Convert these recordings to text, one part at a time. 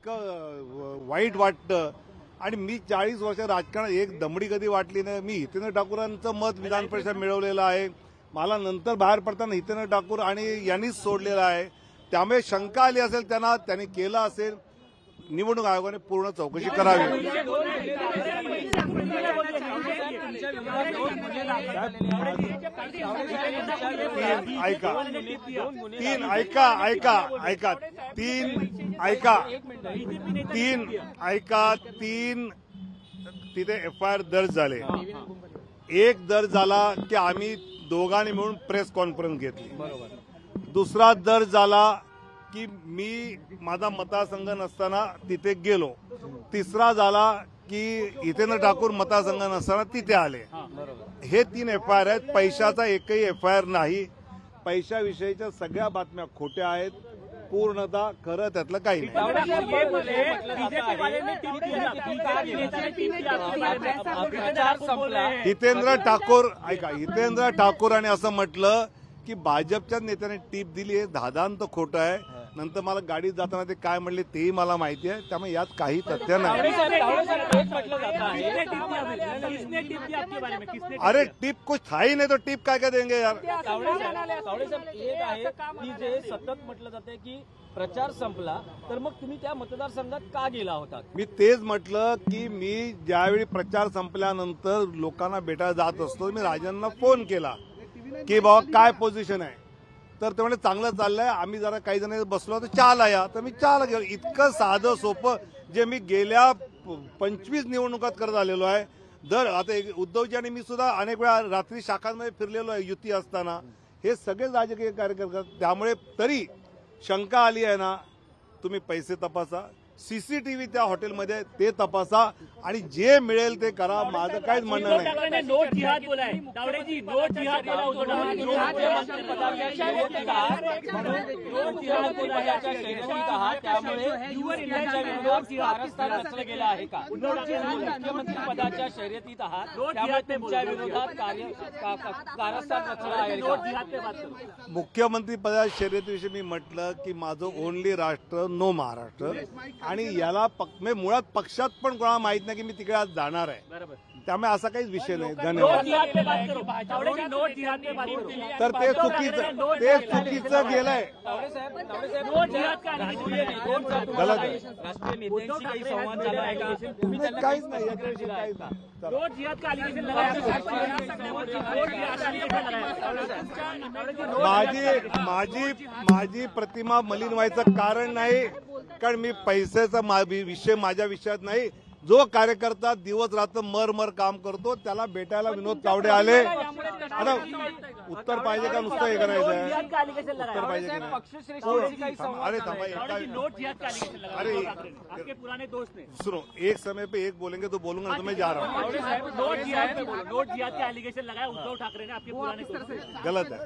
इतकं वाईट वाटतं. आणि मी 40 वर्ष राजकारणात एक दमडी कधी वाटली नाही. मी हितेंद्र ठाकूरांचं मत विधान परिषद मिळवलेलं आहे. मला नंतर बाहेर पडताना हितेंद्र ठाकूर आणि यांनीच सोडलेलं आहे. त्यामुळे शंका आली असेल त्यांनी केलं असेल. निवडणूक आयोगाने पूर्ण चौकशी करावी. तीन तिथे FIR दर्ज झाले. एक दर्ज झाला की आम्ही दोघांनी मिळून प्रेस कॉन्फरन्स घेतली. दुसरा दर्ज झाला की मी माझा मतदारसंघ नसताना तिथे गेलो. तिसरा झाला की हितेंद्र ठाकूर मतदारसंघ नसताना तिथे आले. हे 3 FIR आहेत. पैशाचा एकही FIR नाही. पैशाविषयीच्या सगळ्या बातम्या खोट्या आहेत. पूर्णतः खरं त्यातलं काही नाही. हितेंद्र ठाकूरांनी असं म्हटलं की भाजपच्या नेत्याने टीप दिली. हे धादांत खोटं आहे. नंतर मला गाडीत जाताना ते काय म्हणले तेही मला माहिती आहे. त्यामुळे यात काही तथ्य नाही. अरे टिप कुछ था ही नहीं तो टिप काय देंगे यार. जे सतत म्हटलं जाते की प्रचार संपला तर मग तुम्ही त्या मतदारसंघात का गेला होता. मी तेच म्हटलं की मी ज्यावेळी प्रचार संपल्यानंतर लोकांना भेटायला जात असतो मी राजांना फोन केला की बाबा काय पोझिशन आहे. तर ते म्हणजे चांगलं चाललंय. आम्ही जरा काही जण बसलो तर चहाला या. तर मी चहाला गेलो. इतकं साधं सोपं जे मी गेल्या 25 निवडणुकात करत आलेलो आहे. आता उद्धवजी आणि मी सुद्धा अनेक वेळा रात्री शाखांमध्ये फिरलेलो आहे युती असताना. हे सगळे राजकीय कार्यकर्ते. त्यामुळे तरी शंका आली आहे ना, तुम्ही पैसे तपासा. CCTV त्या हॉटेलमध्ये ते तपासा आणि जे मिळेल ते करा. माझं काहीच म्हणणं नाही. मुख्यमंत्रीपदाच्या शर्यतीत आहात त्यामुळे तुमच्या विरोधात कारस्थान रचलं आहे का. मुख्यमंत्री पदाच्या शर्यतीविषयी मी म्हटलं की माझं ओनली राष्ट्र नो महाराष्ट्र. आणि याला मुळात पक्षात पण कोणाला माहित नाही की मी तिकडे आज जाणार आहे. त्यामुळे असा काहीच विषय नाही. धन्यवाद. तर ते चुकीचं गेलंय. गलत आहे. काहीच नाही. माझी प्रतिमा मलिन व्हायचं कारण नाही. कारण मी पैशाचा विषय माझ्या विषयात नाही. जो कार्यकर्ता दिवस रात्र मर काम करतो त्याला भेटायला विनोद तावडे आले. आता उत्तर पाहिजे का नुसतं हे करायचं आहे. उत्तर पाहिजे की नाही. अरे थांबा. अरे सुनो, एक समय पे एक बोलेंगे तो बोलूंगा. तो मैं जा रहा हूँ. उद्धव ठाकरे ने आपके पुराने गलत आहे.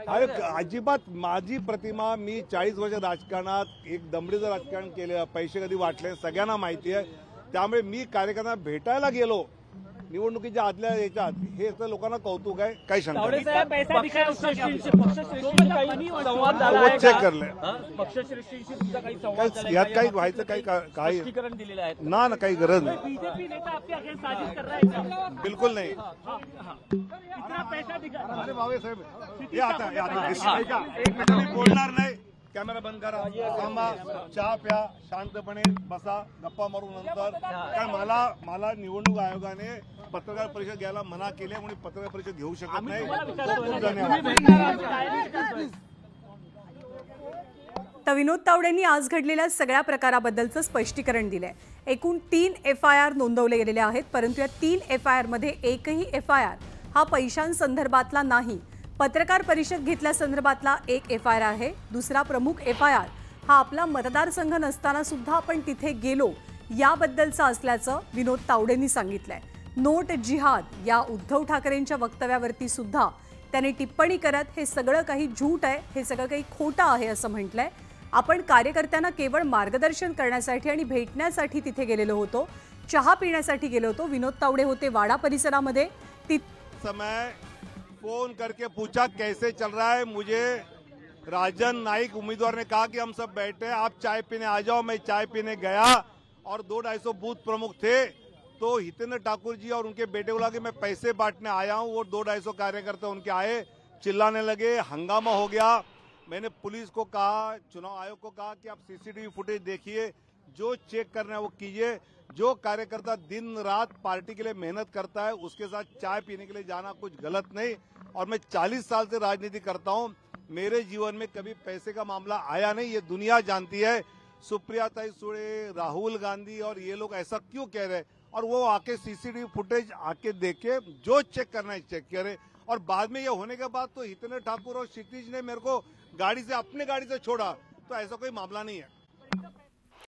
अरे अजिबात. माझी प्रतिमा मी 40 वर्ष राजकारणात एक दमडीचं राजकारण केलं. पैसे कधी वाटले सगळ्यांना माहिती आहे. त्यामुळे मी कार्यकर्त्यांना भेटायला गेलो निवडणुकीच्या आदल्या याच्यात. हे तर लोकांना कौतुक आहे. काही शंका नाही. चेक करलंय. यात काही व्हायचं काही दिलेलं आहे ना काही गरज नाही. बिलकुल नाही. अरे बाबा साहेब हे आता एक मिनिट मी बोलणार नाही. कॅमेरा बंद करा. थांबा. चहा प्या. शांतपणे बसा. गप्पा मारू नंतर. कारण मला निवडणूक आयोगाने पत्रकार परिषद घ्यायला मना केली म्हणून पत्रकार परिषद घेऊ शकत नाही. तर विनोद तावडेंनी आज घडलेल्या सगळ्या प्रकाराबद्दलचं स्पष्टीकरण दिलंय. एकूण 3 FIR नोंदवले गेलेले आहेत. परंतु या 3 FIR मध्ये एकही FIR हा पैशांसंदर्भातला नाही. पत्रकार परिषद घेतल्यासंदर्भातला एक FIR आहे. दुसरा प्रमुख FIR हा आपला मतदारसंघ नसताना सुद्धा आपण तिथे गेलो याबद्दलचा असल्याचं विनोद तावडेंनी सांगितलंय. नोट जिहाद या उद्धव ठाकरेंच्या वक्तव्यावरती सुद्धा त्यांनी टिप्पणी करत हे सगळं काही झूट आहे, हे सगळं काही खोटं आहे असं म्हटलंय. आपण कार्यकर्त्यांना केवळ मार्गदर्शन करण्यासाठी आणि भेटण्यासाठी तिथे गेलेलो होतो. चहा पिण्यासाठी गेलो होतो. विनोद तावडे होते वाडा परिसरामध्ये. समय फोन करके पूछा कैसे चल रहा है. मुझे राजन नाइक उम्मीदवार ने कहा कि हम सब बैठे हैं, आप चाय पीने आ जाओ। मैं चाय पीने गया और 200-250 बूथ प्रमुख थे, तो हितेंद्र ठाकुर जी और उनके बेटे को लगा कि मैं पैसे बांटने आया हूं। वो 200-250 कार्यकर्ता उनके आए, चिल्लाने लगे, हंगामा हो गया। मैंने पुलिस को कहा, चुनाव आयोग को कहा कि आप सीसीटीवी फुटेज देखिए, जो चेक करना है वो कीजिए। जो कार्यकर्ता दिन रात पार्टी के लिए मेहनत करता है उसके साथ चाय पीने के लिए जाना कुछ गलत नहीं। और मैं 40 साल से राजनीति करता हूं, मेरे जीवन में कभी पैसे का मामला आया नहीं, ये दुनिया जानती है। सुप्रिया सुळे, राहुल गांधी और ये लोग ऐसा क्यों कह रहे हैं? और वो आके सीसीटीवी फुटेज आके देखे, जो चेक करना है चेक करे। और बाद में ये होने के बाद तो हितेंद्र ठाकुर और क्षितिज ने मेरे को गाड़ी से, अपने गाड़ी से छोड़ा, तो ऐसा कोई मामला नहीं है।